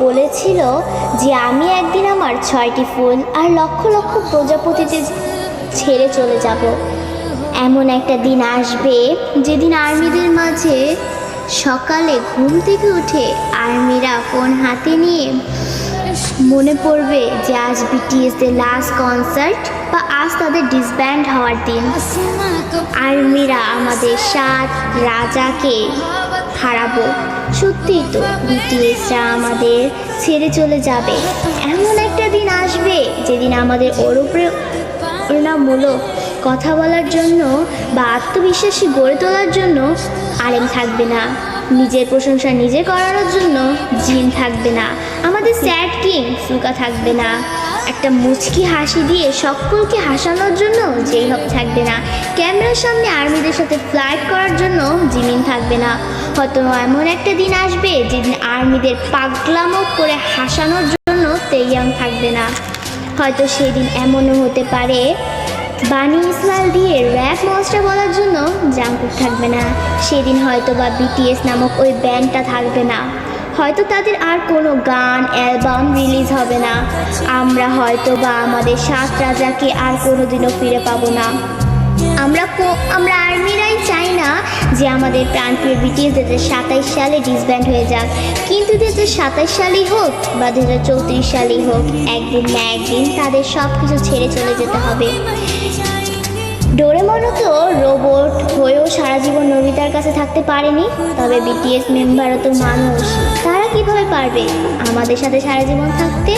বলেছিল যে আমি একদিন আমার 6টি ফুল আর লক্ষ লক্ষ প্রজাপতিতে ছেড়ে চলে যাব। এমন একটা দিন আসবে যেদিন আর্মিদের মাঝে সকালে ঘুম থেকে উঠে আর্মিরা ফোন হাতে নিয়ে মনে পড়বে যে আজ বিটিএসদের লাস্ট কনসার্ট বা আজ তাদের ডিসব্যান্ড হওয়ার দিন। আর্মিরা আমাদের 7 রাজাকে হারাবো। সত্যিই তো বিটিএসরা আমাদের ছেড়ে চলে যাবে। এমন একটা দিন আসবে যেদিন আমাদের অনুপ্রেরণামূলক কথা বলার জন্য বা আত্মবিশ্বাসী গড়ে তোলার জন্য আলেম থাকবে না, নিজের প্রশংসা নিজে করানোর জন্য জিন থাকবে না, আমাদের স্যাড কিং সুকা থাকবে না, একটা মুচকি হাসি দিয়ে সকলকে হাসানোর জন্য যেই হোক থাকবে না, ক্যামেরার সামনে আর্মিদের সাথে ফ্লাইট করার জন্য জিমিন থাকবে না। হয়তো এমন একটা দিন আসবে যেদিন আর্মিদের পাগলামো করে হাসানোর জন্য তেইয়াং থাকবে না। হয়তো সেদিন এমনও হতে পারে বানি ইসমাইল দিয়ে র্যাপ মনস্টার বলার জন্য জাংকুক থাকবে না। সেদিন হয়তো বা বিটিএস নামক ওই ব্যান্ডটা থাকবে না। হয়তো তাদের আর কোনো গান অ্যালবাম রিলিজ হবে না। আমরা হয়তো বা আমাদের 7 রাজাকে আর কোনোদিনও ফিরে পাবো না। আমরা আর্মিরাই চাই না যে আমাদের প্রাণপ্রিয় বিটিএস 2027 সালে ডিসব্যান্ড হয়ে যাক, কিন্তু 2027 সালেই হোক বা 2034 সালেই হোক, একদিন না একদিন তাদের সব কিছু ছেড়ে চলে যেতে হবে। ডোরেমনও তো রোবট হয়েও সারা জীবন নোবিতার কাছে থাকতে পারেনি, তবে বিটিএস মেম্বারও তো মানুষ, তারা কিভাবে পারবে আমাদের সাথে সারা জীবন থাকতে?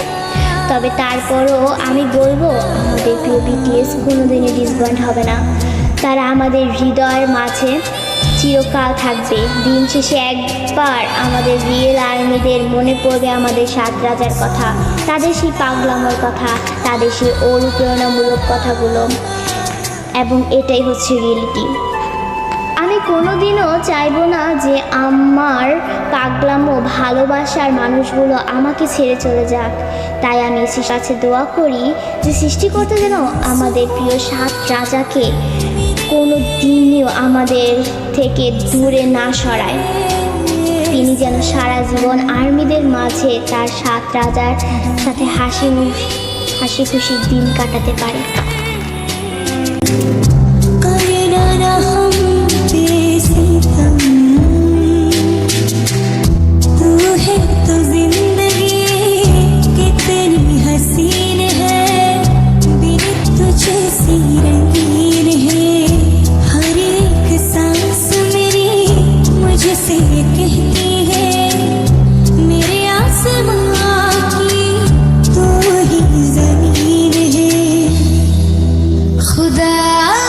তবে তারপরও আমি বলবো আমাদের প্রিয় বিটিএস কোনোদিনই ডিসব্যান্ড হবে না। তারা আমাদের হৃদয়ের মাঝে চিরকাল থাকবে। দিন শেষে একবার আমাদের রিয়েল আর্মিদের মনে পড়বে আমাদের 7 রাজার কথা, তাদের সেই পাগলামোর কথা, তাদের সেই অনুপ্রেরণামূলক কথাগুলো, এবং এটাই হচ্ছে রিয়েলিটি। আমি কোনোদিনও চাইবো না যে আমার পাগলামো ভালোবাসার মানুষগুলো আমাকে ছেড়ে চলে যাক। তাই আমি সৃষ্টির কাছে দোয়া করি যে সৃষ্টিকর্তা যেন আমাদের প্রিয় 7 রাজাকে কোনো দিনও আমাদের থেকে দূরে না সরায়। তিনি যেন সারা জীবন আর্মিদের মাঝে তার 7 রাজার সাথে হাসি খুশি দিন কাটাতে পারে। खुदा